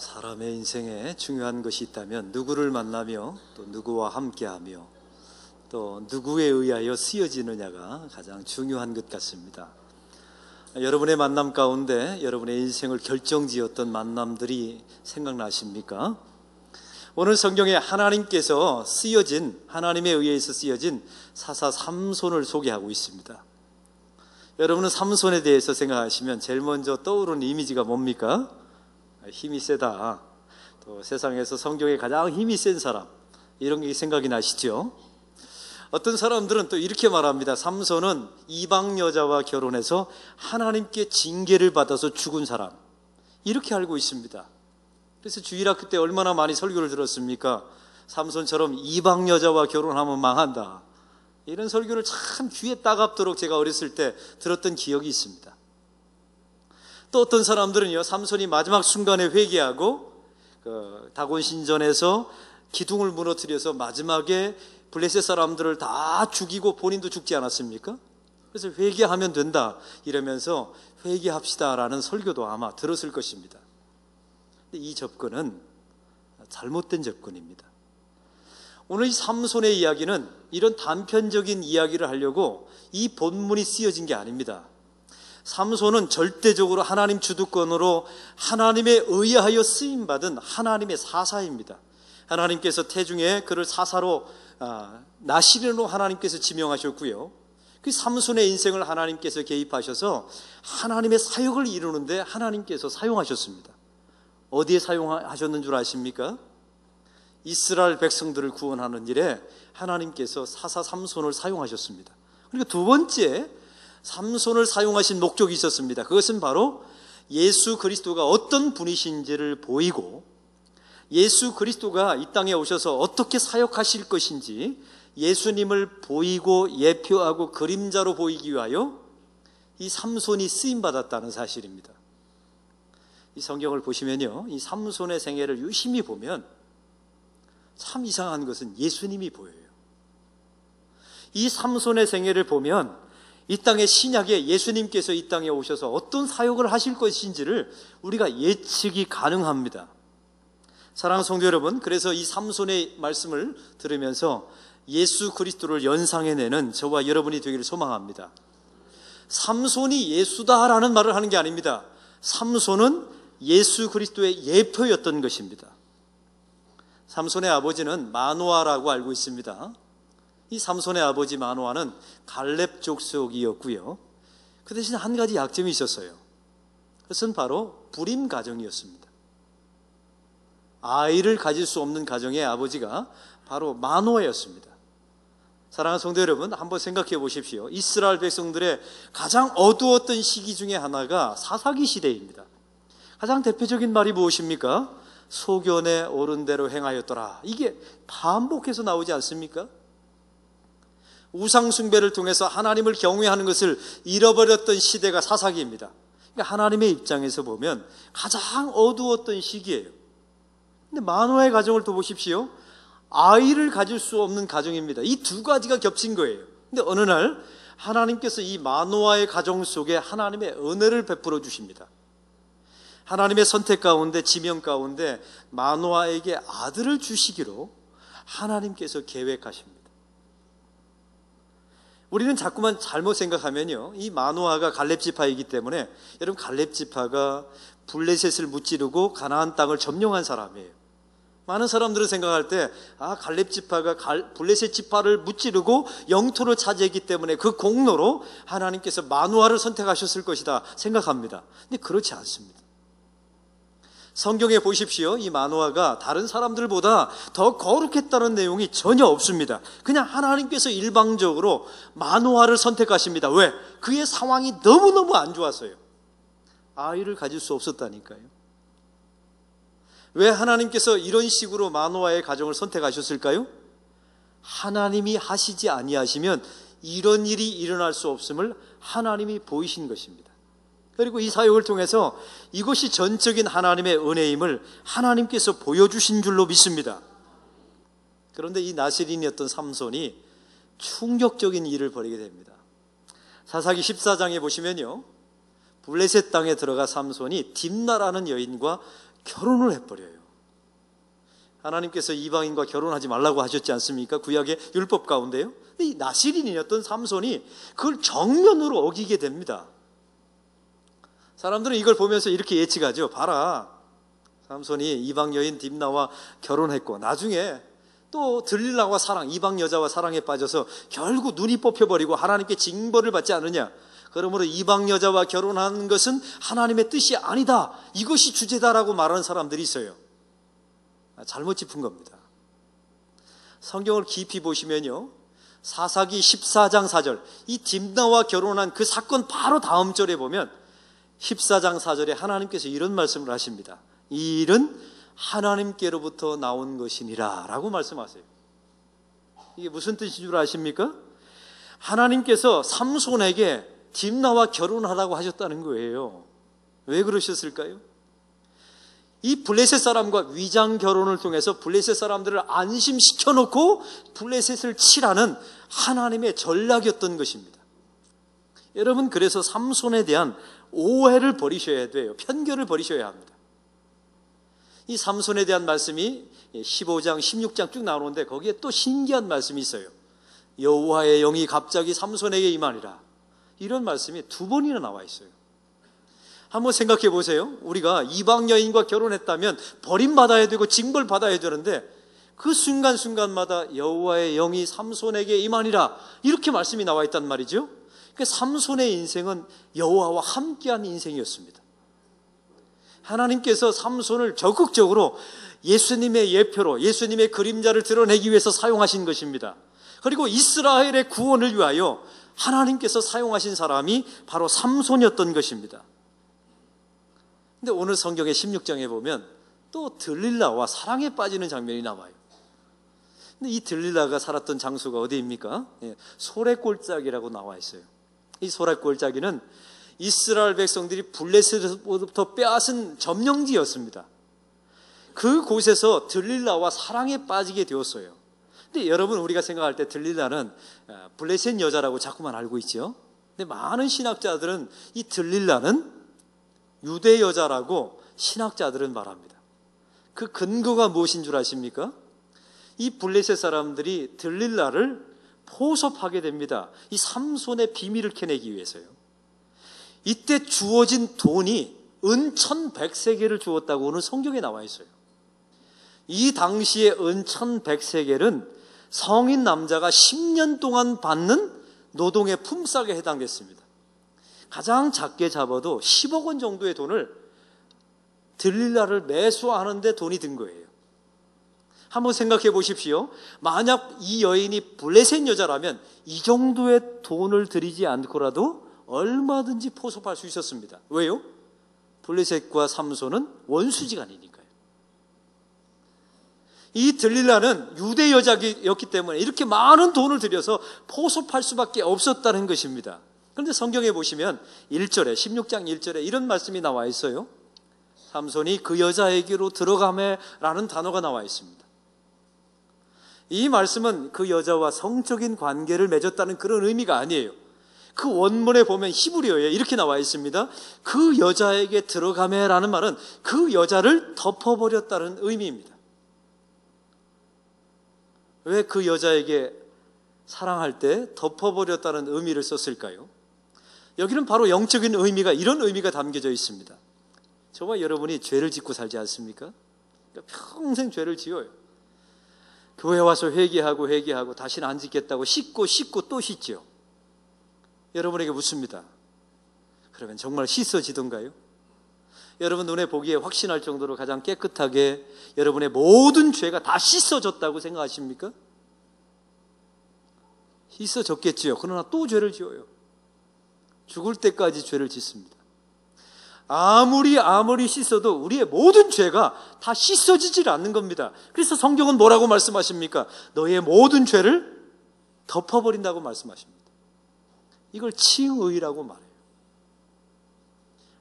사람의 인생에 중요한 것이 있다면 누구를 만나며 또 누구와 함께하며 또 누구에 의하여 쓰여지느냐가 가장 중요한 것 같습니다. 여러분의 만남 가운데 여러분의 인생을 결정지었던 만남들이 생각나십니까? 오늘 성경에 하나님께서 쓰여진, 하나님에 의해서 쓰여진 사사 삼손을 소개하고 있습니다. 여러분은 삼손에 대해서 생각하시면 제일 먼저 떠오르는 이미지가 뭡니까? 힘이 세다. 또 세상에서 성경에 가장 힘이 센 사람, 이런 게 생각이 나시죠? 어떤 사람들은 또 이렇게 말합니다. 삼손은 이방 여자와 결혼해서 하나님께 징계를 받아서 죽은 사람, 이렇게 알고 있습니다. 그래서 주일학교 때 얼마나 많이 설교를 들었습니까? 삼손처럼 이방 여자와 결혼하면 망한다, 이런 설교를 참 귀에 따갑도록 제가 어렸을 때 들었던 기억이 있습니다. 또 어떤 사람들은요, 삼손이 마지막 순간에 회개하고 다곤 신전에서 기둥을 무너뜨려서 마지막에 블레셋 사람들을 다 죽이고 본인도 죽지 않았습니까? 그래서 회개하면 된다 이러면서 회개합시다라는 설교도 아마 들었을 것입니다. 근데 이 접근은 잘못된 접근입니다. 오늘 이 삼손의 이야기는 이런 단편적인 이야기를 하려고 이 본문이 쓰여진 게 아닙니다. 삼손은 절대적으로 하나님 주도권으로 하나님에 의하여 쓰임받은 하나님의 사사입니다. 하나님께서 태중에 그를 사사로 나시린으로 하나님께서 지명하셨고요, 그 삼손의 인생을 하나님께서 개입하셔서 하나님의 사역을 이루는데 하나님께서 사용하셨습니다. 어디에 사용하셨는 줄 아십니까? 이스라엘 백성들을 구원하는 일에 하나님께서 사사 삼손을 사용하셨습니다. 그리고 두 번째, 삼손을 사용하신 목적이 있었습니다. 그것은 바로 예수 그리스도가 어떤 분이신지를 보이고 예수 그리스도가 이 땅에 오셔서 어떻게 사역하실 것인지 예수님을 보이고 예표하고 그림자로 보이기 위하여 이 삼손이 쓰임받았다는 사실입니다. 이 성경을 보시면요, 이 삼손의 생애를 유심히 보면 참 이상한 것은 예수님이 보여요. 이 삼손의 생애를 보면 이 땅의 신약에 예수님께서 이 땅에 오셔서 어떤 사역을 하실 것인지를 우리가 예측이 가능합니다. 사랑하는 성도 여러분, 그래서 이 삼손의 말씀을 들으면서 예수 그리스도를 연상해내는 저와 여러분이 되기를 소망합니다. 삼손이 예수다라는 말을 하는 게 아닙니다. 삼손은 예수 그리스도의 예표였던 것입니다. 삼손의 아버지는 마노아라고 알고 있습니다. 이 삼손의 아버지 마노아는 갈렙 족속이었고요, 그 대신 한 가지 약점이 있었어요. 그것은 바로 불임 가정이었습니다. 아이를 가질 수 없는 가정의 아버지가 바로 마노아였습니다. 사랑하는 성도 여러분, 한번 생각해 보십시오. 이스라엘 백성들의 가장 어두웠던 시기 중에 하나가 사사기 시대입니다. 가장 대표적인 말이 무엇입니까? 소견에 옳은 대로 행하였더라. 이게 반복해서 나오지 않습니까? 우상 숭배를 통해서 하나님을 경외하는 것을 잃어버렸던 시대가 사사기입니다. 그러니까 하나님의 입장에서 보면 가장 어두웠던 시기예요. 근데 마노아의 가정을 또 보십시오. 아이를 가질 수 없는 가정입니다. 이 두 가지가 겹친 거예요. 근데 어느 날 하나님께서 이 마노아의 가정 속에 하나님의 은혜를 베풀어 주십니다. 하나님의 선택 가운데, 지명 가운데 마노아에게 아들을 주시기로 하나님께서 계획하십니다. 우리는 자꾸만 잘못 생각하면요, 이 마노아가 갈렙 지파이기 때문에, 여러분, 갈렙 지파가 블레셋을 무찌르고 가나안 땅을 점령한 사람이에요. 많은 사람들은 생각할 때 갈렙 지파가 블레셋 지파를 무찌르고 영토를 차지했기 때문에 그 공로로 하나님께서 마노아를 선택하셨을 것이다 생각합니다. 근데 그렇지 않습니다. 성경에 보십시오. 이 마노아가 다른 사람들보다 더 거룩했다는 내용이 전혀 없습니다. 그냥 하나님께서 일방적으로 마노아를 선택하십니다. 왜? 그의 상황이 너무너무 안 좋아서요. 아이를 가질 수 없었다니까요. 왜 하나님께서 이런 식으로 마노아의 가정을 선택하셨을까요? 하나님이 하시지 아니하시면 이런 일이 일어날 수 없음을 하나님이 보이신 것입니다. 그리고 이 사역을 통해서 이것이 전적인 하나님의 은혜임을 하나님께서 보여주신 줄로 믿습니다. 그런데 이 나시린이었던 삼손이 충격적인 일을 벌이게 됩니다. 사사기 14장에 보시면요, 블레셋 땅에 들어가 삼손이 딥나라는 여인과 결혼을 해버려요. 하나님께서 이방인과 결혼하지 말라고 하셨지 않습니까? 구약의 율법 가운데요. 이 나시린이었던 삼손이 그걸 정면으로 어기게 됩니다. 사람들은 이걸 보면서 이렇게 예측하죠. 봐라, 삼손이 이방 여인 딥나와 결혼했고 나중에 또 들릴라와 사랑, 이방 여자와 사랑에 빠져서 결국 눈이 뽑혀버리고 하나님께 징벌을 받지 않느냐. 그러므로 이방 여자와 결혼하는 것은 하나님의 뜻이 아니다, 이것이 주제다라고 말하는 사람들이 있어요. 잘못 짚은 겁니다. 성경을 깊이 보시면요, 사사기 14장 4절, 이 딥나와 결혼한 그 사건 바로 다음 절에 보면 14장 4절에 하나님께서 이런 말씀을 하십니다. 이 일은 하나님께로부터 나온 것이니라 라고 말씀하세요. 이게 무슨 뜻인 줄 아십니까? 하나님께서 삼손에게 딥나와 결혼하라고 하셨다는 거예요. 왜 그러셨을까요? 이 블레셋 사람과 위장 결혼을 통해서 블레셋 사람들을 안심시켜 놓고 블레셋을 치라는 하나님의 전략이었던 것입니다. 여러분, 그래서 삼손에 대한 오해를 버리셔야 돼요. 편견을 버리셔야 합니다. 이 삼손에 대한 말씀이 15장, 16장 쭉 나오는데 거기에 또 신기한 말씀이 있어요. 여호와의 영이 갑자기 삼손에게 임하니라, 이런 말씀이 2번이나 나와 있어요. 한번 생각해 보세요. 우리가 이방 여인과 결혼했다면 버림받아야 되고 징벌받아야 되는데 그 순간순간마다 여호와의 영이 삼손에게 임하니라, 이렇게 말씀이 나와 있단 말이죠. 그러니까 삼손의 인생은 여호와와 함께한 인생이었습니다. 하나님께서 삼손을 적극적으로 예수님의 예표로, 예수님의 그림자를 드러내기 위해서 사용하신 것입니다. 그리고 이스라엘의 구원을 위하여 하나님께서 사용하신 사람이 바로 삼손이었던 것입니다. 근데 오늘 성경의 16장에 보면 또 들릴라와 사랑에 빠지는 장면이 나와요. 근데 이 들릴라가 살았던 장소가 어디입니까? 소래골짜기라고 나와 있어요. 이 소래골짜기는 이스라엘 백성들이 블레셋으로부터 빼앗은 점령지였습니다. 그곳에서 들릴라와 사랑에 빠지게 되었어요. 근데 여러분, 우리가 생각할 때 들릴라는 블레셋 여자라고 자꾸만 알고 있죠. 근데 많은 신학자들은 이 들릴라는 유대 여자라고 신학자들은 말합니다. 그 근거가 무엇인 줄 아십니까? 이 블레셋 사람들이 들릴라를 포섭하게 됩니다. 이 삼손의 비밀을 캐내기 위해서요. 이때 주어진 돈이 은 1100세겔을 주었다고 오늘 성경에 나와 있어요. 이 당시에 은 1100세겔은 성인 남자가 10년 동안 받는 노동의 품삯에 해당됐습니다. 가장 작게 잡아도 10억 원 정도의 돈을 들릴라를 매수하는데 돈이 든 거예요. 한번 생각해 보십시오. 만약 이 여인이 블레셋 여자라면 이 정도의 돈을 들이지 않고라도 얼마든지 포섭할 수 있었습니다. 왜요? 블레셋과 삼손은 원수지간이니까요. 이 들릴라는 유대 여자였기 때문에 이렇게 많은 돈을 들여서 포섭할 수밖에 없었다는 것입니다. 그런데 성경에 보시면 1절에, 16장 1절에 이런 말씀이 나와 있어요. 삼손이 그 여자에게로 들어가매라는 단어가 나와 있습니다. 이 말씀은 그 여자와 성적인 관계를 맺었다는 그런 의미가 아니에요. 그 원문에 보면 히브리어에 이렇게 나와 있습니다. 그 여자에게 들어가매라는 말은 그 여자를 덮어버렸다는 의미입니다. 왜 그 여자에게 사랑할 때 덮어버렸다는 의미를 썼을까요? 여기는 바로 영적인 의미가, 이런 의미가 담겨져 있습니다. 저와 여러분이 죄를 짓고 살지 않습니까? 평생 죄를 지어요. 교회 와서 회개하고 다시는 안 짓겠다고 씻고 또 씻죠. 여러분에게 묻습니다. 그러면 정말 씻어지던가요? 여러분 눈에 보기에 확신할 정도로 가장 깨끗하게 여러분의 모든 죄가 다 씻어졌다고 생각하십니까? 씻어졌겠지요. 그러나 또 죄를 지어요. 죽을 때까지 죄를 짓습니다. 아무리 씻어도 우리의 모든 죄가 다 씻어지질 않는 겁니다. 그래서 성경은 뭐라고 말씀하십니까? 너의 모든 죄를 덮어버린다고 말씀하십니다. 이걸 칭의라고 말해요.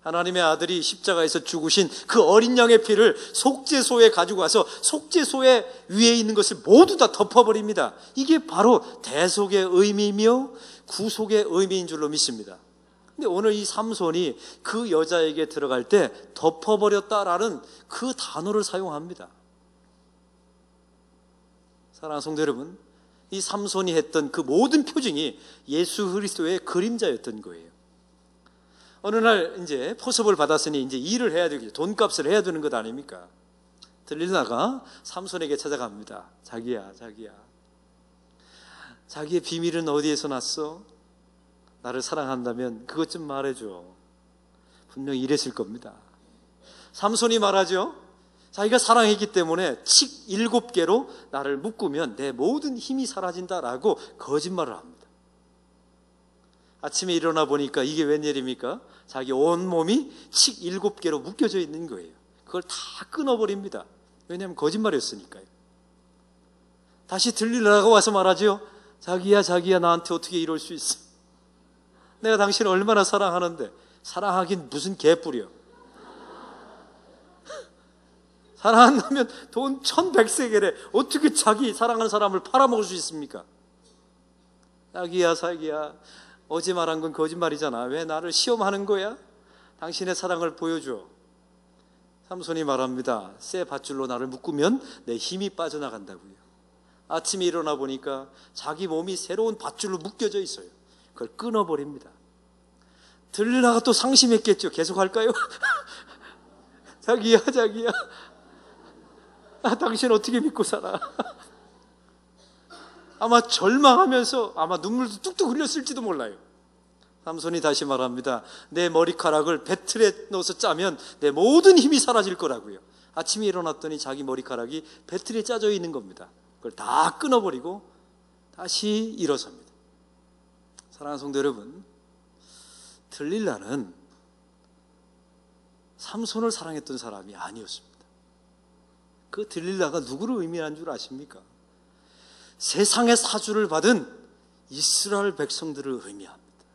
하나님의 아들이 십자가에서 죽으신 그 어린 양의 피를 속죄소에 가지고 와서 속죄소에 위에 있는 것을 모두 다 덮어버립니다. 이게 바로 대속의 의미이며 구속의 의미인 줄로 믿습니다. 근데 오늘 이 삼손이 그 여자에게 들어갈 때 덮어버렸다라는 그 단어를 사용합니다. 사랑하는 성도 여러분, 이 삼손이 했던 그 모든 표징이 예수 그리스도의 그림자였던 거예요. 어느 날 이제 포섭을 받았으니 이제 일을 해야 되겠죠. 돈값을 해야 되는 것 아닙니까? 들릴라가 삼손에게 찾아갑니다. 자기야, 자기의 비밀은 어디에서 났어? 나를 사랑한다면 그것 좀 말해줘. 분명히 이랬을 겁니다. 삼손이 말하죠. 자기가 사랑했기 때문에 칙 7개로 나를 묶으면 내 모든 힘이 사라진다라고 거짓말을 합니다. 아침에 일어나 보니까 이게 웬일입니까? 자기 온몸이 칙 7개로 묶여져 있는 거예요. 그걸 다 끊어버립니다. 왜냐하면 거짓말이었으니까요. 다시 들리라가 와서 말하죠. 자기야 나한테 어떻게 이럴 수 있어? 내가 당신을 얼마나 사랑하는데. 사랑하긴 무슨 개뿔이요. 사랑한다면 돈 1100세겔에 어떻게 자기 사랑하는 사람을 팔아먹을 수 있습니까? 자기야 어제 말한 건 거짓말이잖아. 왜 나를 시험하는 거야? 당신의 사랑을 보여줘. 삼손이 말합니다. 새 밧줄로 나를 묶으면 내 힘이 빠져나간다고요. 아침에 일어나 보니까 자기 몸이 새로운 밧줄로 묶여져 있어요. 그걸 끊어버립니다. 들리다가 또 상심했겠죠. 계속 할까요? 자기야 당신 어떻게 믿고 살아? 아마 절망하면서 아마 눈물도 뚝뚝 흘렸을지도 몰라요. 삼손이 다시 말합니다. 내 머리카락을 배틀에 넣어서 짜면 내 모든 힘이 사라질 거라고요. 아침에 일어났더니 자기 머리카락이 배틀에 짜져 있는 겁니다. 그걸 다 끊어버리고 다시 일어섭니다. 사랑하는 성도 여러분, 들릴라는 삼손을 사랑했던 사람이 아니었습니다. 그 들릴라가 누구를 의미하는 줄 아십니까? 세상의 사주를 받은 이스라엘 백성들을 의미합니다.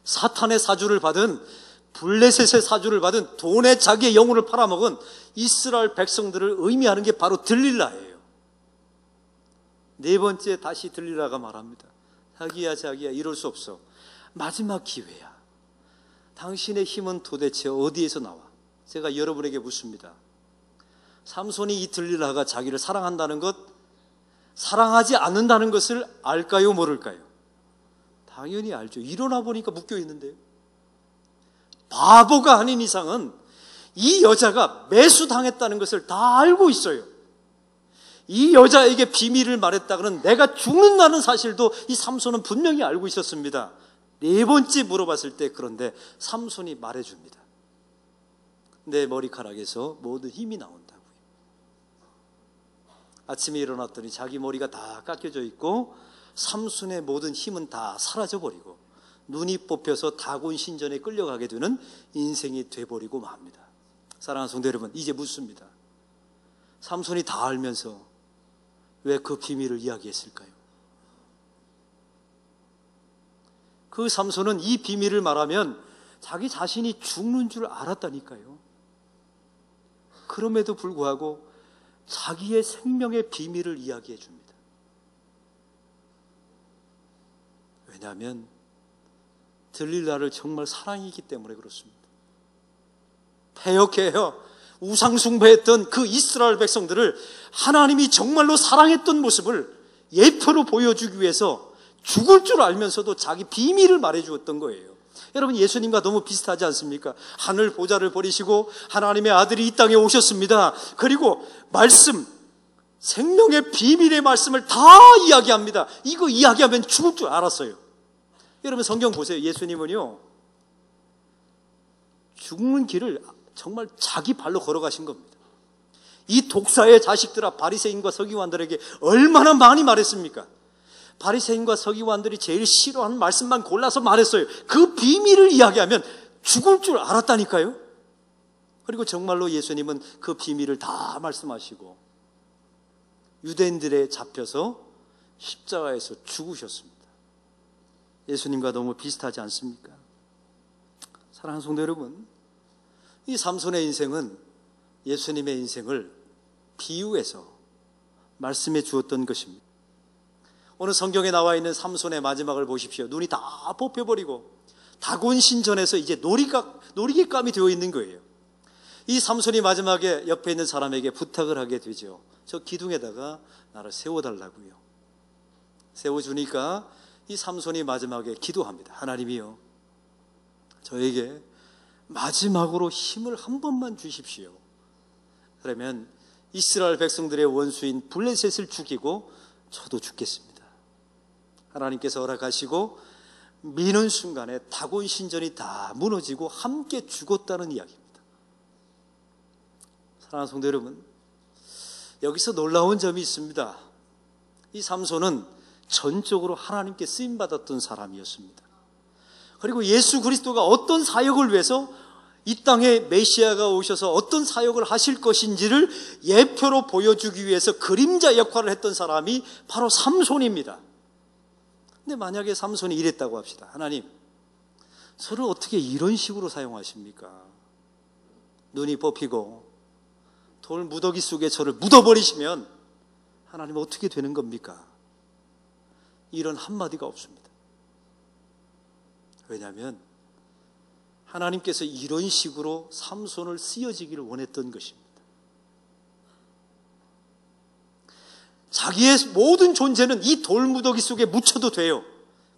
사탄의 사주를 받은, 블레셋의 사주를 받은, 돈에 자기의 영혼을 팔아먹은 이스라엘 백성들을 의미하는 게 바로 들릴라예요. 네 번째 다시 들릴라가 말합니다. 자기야 이럴 수 없어. 마지막 기회야. 당신의 힘은 도대체 어디에서 나와? 제가 여러분에게 묻습니다. 삼손이 이 들릴라가 자기를 사랑한다는 것, 사랑하지 않는다는 것을 알까요, 모를까요? 당연히 알죠. 일어나 보니까 묶여 있는데요. 바보가 아닌 이상은 이 여자가 매수당했다는 것을 다 알고 있어요. 이 여자에게 비밀을 말했다고는 내가 죽는다는 사실도 이 삼손은 분명히 알고 있었습니다. 네 번째 물어봤을 때 그런데 삼손이 말해줍니다. 내 머리카락에서 모든 힘이 나온다고요. 아침에 일어났더니 자기 머리가 다 깎여져 있고 삼손의 모든 힘은 다 사라져버리고 눈이 뽑혀서 다곤 신전에 끌려가게 되는 인생이 돼버리고 맙니다. 사랑하는 성도 여러분, 이제 묻습니다. 삼손이 다 알면서 왜 그 비밀을 이야기했을까요? 그 삼손은 이 비밀을 말하면 자기 자신이 죽는 줄 알았다니까요. 그럼에도 불구하고 자기의 생명의 비밀을 이야기해 줍니다. 왜냐하면 들릴라를 정말 사랑이기 때문에 그렇습니다. 패역해요. 우상숭배했던 그 이스라엘 백성들을 하나님이 정말로 사랑했던 모습을 예표로 보여주기 위해서 죽을 줄 알면서도 자기 비밀을 말해주었던 거예요. 여러분, 예수님과 너무 비슷하지 않습니까? 하늘 보좌를 버리시고 하나님의 아들이 이 땅에 오셨습니다. 그리고 말씀, 생명의 비밀의 말씀을 다 이야기합니다. 이거 이야기하면 죽을 줄 알았어요. 여러분, 성경 보세요. 예수님은요, 죽는 길을 정말 자기 발로 걸어가신 겁니다. 이 독사의 자식들아, 바리새인과 서기관들에게 얼마나 많이 말했습니까? 바리새인과 서기관들이 제일 싫어하는 말씀만 골라서 말했어요. 그 비밀을 이야기하면 죽을 줄 알았다니까요. 그리고 정말로 예수님은 그 비밀을 다 말씀하시고 유대인들에 잡혀서 십자가에서 죽으셨습니다. 예수님과 너무 비슷하지 않습니까? 사랑하는 성도 여러분, 이 삼손의 인생은 예수님의 인생을 비유해서 말씀해 주었던 것입니다. 오늘 성경에 나와 있는 삼손의 마지막을 보십시오. 눈이 다 뽑혀버리고 다곤 신전에서 이제 놀이객감이 되어 있는 거예요. 이 삼손이 마지막에 옆에 있는 사람에게 부탁을 하게 되죠. 저 기둥에다가 나를 세워달라고요. 세워주니까 이 삼손이 마지막에 기도합니다. 하나님이요, 저에게 마지막으로 힘을 한 번만 주십시오. 그러면 이스라엘 백성들의 원수인 블레셋을 죽이고 저도 죽겠습니다. 하나님께서 허락하시고 미는 순간에 다곤 신전이 다 무너지고 함께 죽었다는 이야기입니다. 사랑하는 성도 여러분, 여기서 놀라운 점이 있습니다. 이 삼손은 전적으로 하나님께 쓰임받았던 사람이었습니다. 그리고 예수 그리스도가 어떤 사역을 위해서 이 땅에 메시아가 오셔서 어떤 사역을 하실 것인지를 예표로 보여주기 위해서 그림자 역할을 했던 사람이 바로 삼손입니다. 근데 만약에 삼손이 이랬다고 합시다. 하나님, 저를 어떻게 이런 식으로 사용하십니까? 눈이 뽑히고 돌 무더기 속에 저를 묻어버리시면 하나님 어떻게 되는 겁니까? 이런 한마디가 없습니다. 왜냐하면 하나님께서 이런 식으로 삼손을 쓰여지기를 원했던 것입니다. 자기의 모든 존재는 이 돌무더기 속에 묻혀도 돼요.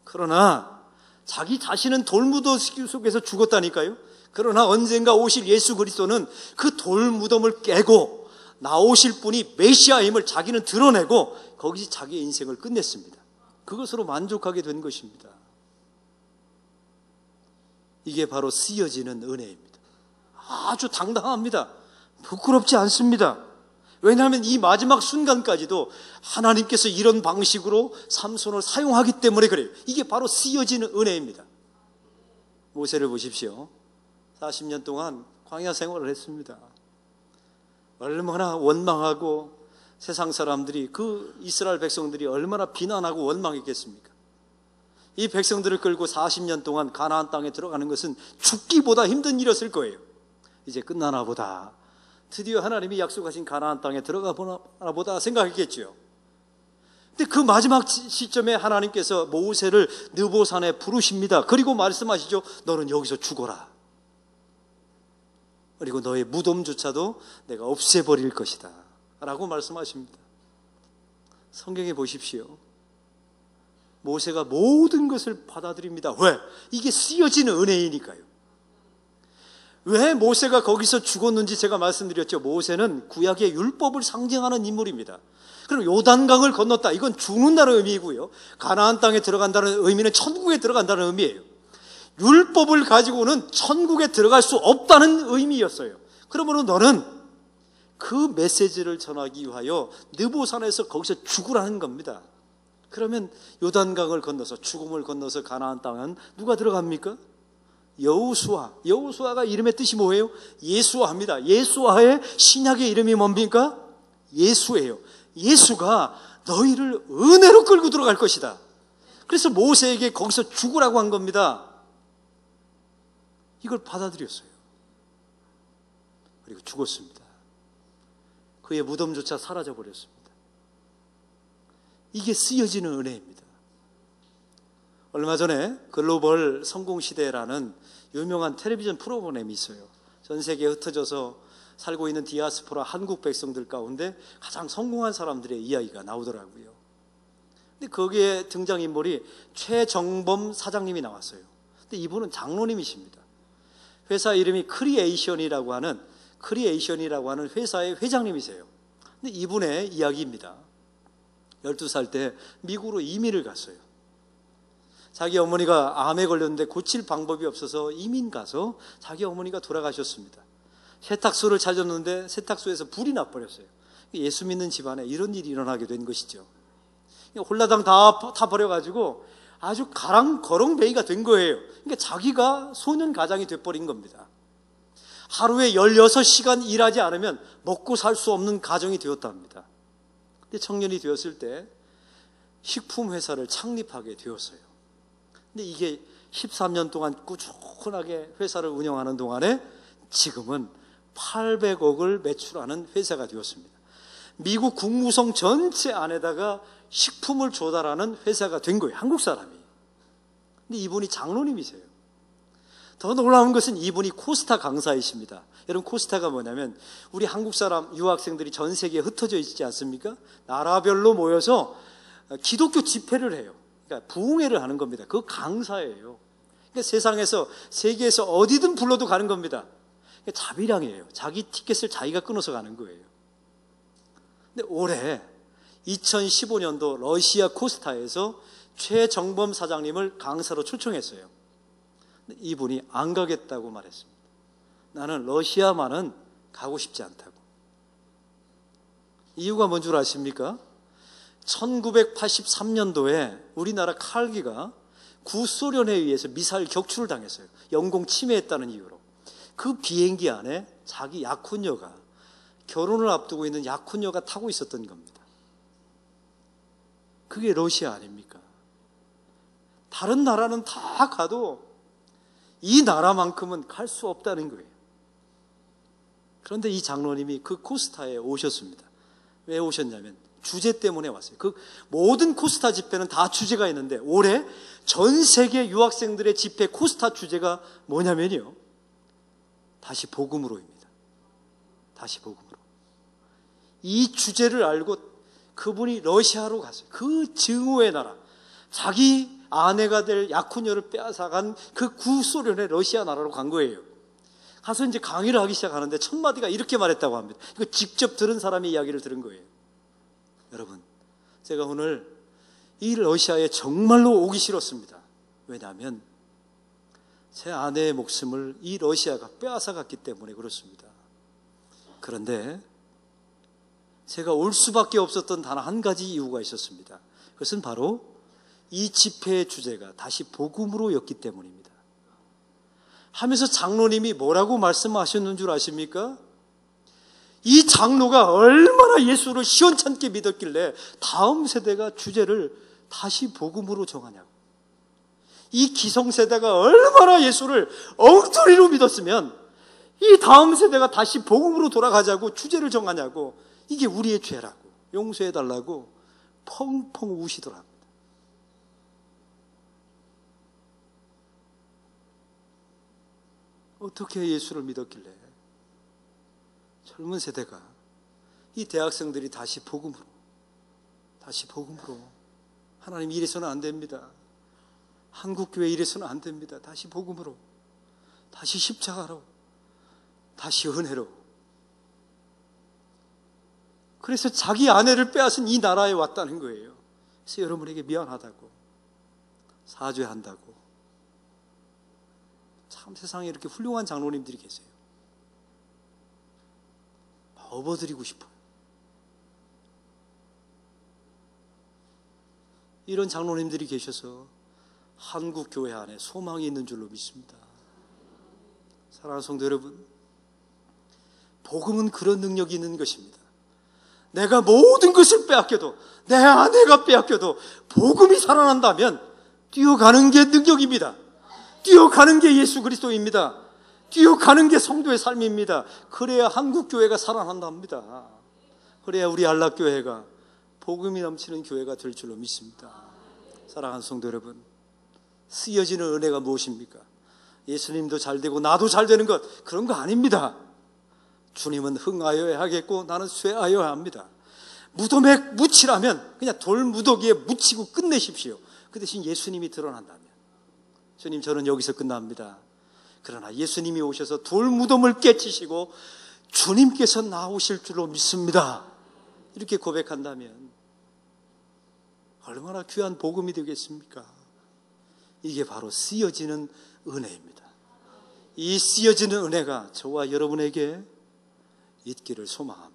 그러나 자기 자신은 돌무더기 속에서 죽었다니까요. 그러나 언젠가 오실 예수 그리스도는 그 돌무덤을 깨고 나오실 분이 메시아임을 자기는 드러내고 거기서 자기의 인생을 끝냈습니다. 그것으로 만족하게 된 것입니다. 이게 바로 쓰여지는 은혜입니다. 아주 당당합니다. 부끄럽지 않습니다. 왜냐하면 이 마지막 순간까지도 하나님께서 이런 방식으로 삼손을 사용하기 때문에 그래요. 이게 바로 쓰여지는 은혜입니다. 모세를 보십시오. 40년 동안 광야 생활을 했습니다. 얼마나 원망하고 세상 사람들이, 그 이스라엘 백성들이 얼마나 비난하고 원망했겠습니까? 이 백성들을 끌고 40년 동안 가나안 땅에 들어가는 것은 죽기보다 힘든 일이었을 거예요. 이제 끝나나 보다, 드디어 하나님이 약속하신 가나안 땅에 들어가 보나 보다 생각했겠죠. 근데 그 마지막 시점에 하나님께서 모세를 느보산에 부르십니다. 그리고 말씀하시죠. 너는 여기서 죽어라. 그리고 너의 무덤조차도 내가 없애버릴 것이다 라고 말씀하십니다. 성경에 보십시오. 모세가 모든 것을 받아들입니다. 왜? 이게 쓰여지는 은혜이니까요. 왜 모세가 거기서 죽었는지 제가 말씀드렸죠. 모세는 구약의 율법을 상징하는 인물입니다. 그럼 요단강을 건넜다, 이건 죽는다는 의미이고요. 가나안 땅에 들어간다는 의미는 천국에 들어간다는 의미예요. 율법을 가지고는 천국에 들어갈 수 없다는 의미였어요. 그러므로 너는 그 메시지를 전하기 위하여 느보산에서 거기서 죽으라는 겁니다. 그러면 요단강을 건너서, 죽음을 건너서 가나안 땅은 누가 들어갑니까? 여호수아. 여호수아가 이름의 뜻이 뭐예요? 예수아입니다. 예수아의 신약의 이름이 뭡니까? 예수예요. 예수가 너희를 은혜로 끌고 들어갈 것이다. 그래서 모세에게 거기서 죽으라고 한 겁니다. 이걸 받아들였어요. 그리고 죽었습니다. 그의 무덤조차 사라져버렸습니다. 이게 쓰여지는 은혜입니다. 얼마 전에 글로벌 성공시대라는 유명한 텔레비전 프로그램이 있어요. 전 세계에 흩어져서 살고 있는 디아스포라 한국 백성들 가운데 가장 성공한 사람들의 이야기가 나오더라고요. 근데 거기에 등장인물이 최정범 사장님이 나왔어요. 근데 이분은 장로님이십니다. 회사 이름이 크리에이션이라고 하는 회사의 회장님이세요. 근데 이분의 이야기입니다. 12살 때 미국으로 이민을 갔어요. 자기 어머니가 암에 걸렸는데 고칠 방법이 없어서 이민 가서 자기 어머니가 돌아가셨습니다. 세탁소를 찾았는데 세탁소에서 불이 나버렸어요. 예수 믿는 집안에 이런 일이 일어나게 된 것이죠. 홀라당 다 버려가지고 아주 거렁뱅이가 된 거예요. 그러니까 자기가 소년 가장이 돼버린 겁니다. 하루에 16시간 일하지 않으면 먹고 살 수 없는 가정이 되었답니다. 근데 청년이 되었을 때 식품회사를 창립하게 되었어요. 근데 이게 13년 동안 꾸준하게 회사를 운영하는 동안에 지금은 800억을 매출하는 회사가 되었습니다. 미국 국무성 전체 안에다가 식품을 조달하는 회사가 된 거예요. 한국 사람이. 근데 이분이 장로님이세요. 더 놀라운 것은 이분이 코스타 강사이십니다. 여러분, 코스타가 뭐냐면 우리 한국 사람 유학생들이 전 세계에 흩어져 있지 않습니까? 나라별로 모여서 기독교 집회를 해요. 그러니까 부흥회를 하는 겁니다. 그 강사예요. 그러니까 세상에서, 세계에서 어디든 불러도 가는 겁니다. 그러니까 자비량이에요. 자기 티켓을 자기가 끊어서 가는 거예요. 근데 올해 2015년도 러시아 코스타에서 최정범 사장님을 강사로 초청했어요. 근데 이분이 안 가겠다고 말했습니다. 나는 러시아만은 가고 싶지 않다고. 이유가 뭔 줄 아십니까? 1983년도에 우리나라 칼기가 구소련에 의해서 미사일 격추를 당했어요. 영공 침해했다는 이유로. 그 비행기 안에 자기 약혼녀가, 결혼을 앞두고 있는 약혼녀가 타고 있었던 겁니다. 그게 러시아 아닙니까? 다른 나라는 다 가도 이 나라만큼은 갈 수 없다는 거예요. 그런데 이 장로님이 그 코스타에 오셨습니다. 왜 오셨냐면 주제 때문에 왔어요. 그 모든 코스타 집회는 다 주제가 있는데 올해 전 세계 유학생들의 집회 코스타 주제가 뭐냐면요, 다시 복음으로입니다. 다시 복음으로. 이 주제를 알고 그분이 러시아로 갔어요. 그 증오의 나라, 자기 아내가 될 약혼녀를 빼앗아간 그 구소련의 러시아 나라로 간 거예요. 가서 이제 강의를 하기 시작하는데 첫 마디가 이렇게 말했다고 합니다. 이거 직접 들은 사람이 이야기를 들은 거예요. 여러분, 제가 오늘 이 러시아에 정말로 오기 싫었습니다. 왜냐하면 제 아내의 목숨을 이 러시아가 빼앗아갔기 때문에 그렇습니다. 그런데 제가 올 수밖에 없었던 단 한 가지 이유가 있었습니다. 그것은 바로 이 집회의 주제가 다시 복음으로였기 때문입니다. 하면서 장로님이 뭐라고 말씀하셨는 줄 아십니까? 이 장로가 얼마나 예수를 시원찮게 믿었길래 다음 세대가 주제를 다시 복음으로 정하냐고. 이 기성세대가 얼마나 예수를 엉터리로 믿었으면 이 다음 세대가 다시 복음으로 돌아가자고 주제를 정하냐고. 이게 우리의 죄라고, 용서해달라고 펑펑 우시더라고요. 어떻게 예수를 믿었길래 젊은 세대가, 이 대학생들이 다시 복음으로 하나님 이래서는 안 됩니다. 한국교회 이래서는 안 됩니다. 다시 복음으로, 다시 십자가로, 다시 은혜로. 그래서 자기 아내를 빼앗은 이 나라에 왔다는 거예요. 그래서 여러분에게 미안하다고, 사죄한다고. 참 세상에 이렇게 훌륭한 장로님들이 계세요. 업어드리고 싶어요. 이런 장로님들이 계셔서 한국 교회 안에 소망이 있는 줄로 믿습니다. 사랑하는 성도 여러분, 복음은 그런 능력이 있는 것입니다. 내가 모든 것을 빼앗겨도, 내 아내가 빼앗겨도 복음이 살아난다면 뛰어가는 게 능력입니다. 뛰어가는 게 예수 그리스도입니다. 뛰어가는 게 성도의 삶입니다. 그래야 한국 교회가 살아난답니다. 그래야 우리 안락교회가 복음이 넘치는 교회가 될 줄로 믿습니다. 사랑하는 성도 여러분, 쓰여지는 은혜가 무엇입니까? 예수님도 잘 되고 나도 잘 되는 것, 그런 거 아닙니다. 주님은 흥하여야 하겠고 나는 쇠하여야 합니다. 무덤에 묻히라면 그냥 돌무더기에 묻히고 끝내십시오. 그 대신 예수님이 드러난다면, 주님 저는 여기서 끝납니다. 그러나 예수님이 오셔서 돌무덤을 깨치시고 주님께서 나오실 줄로 믿습니다. 이렇게 고백한다면 얼마나 귀한 복음이 되겠습니까? 이게 바로 쓰여지는 은혜입니다. 이 쓰여지는 은혜가 저와 여러분에게 있기를 소망합니다.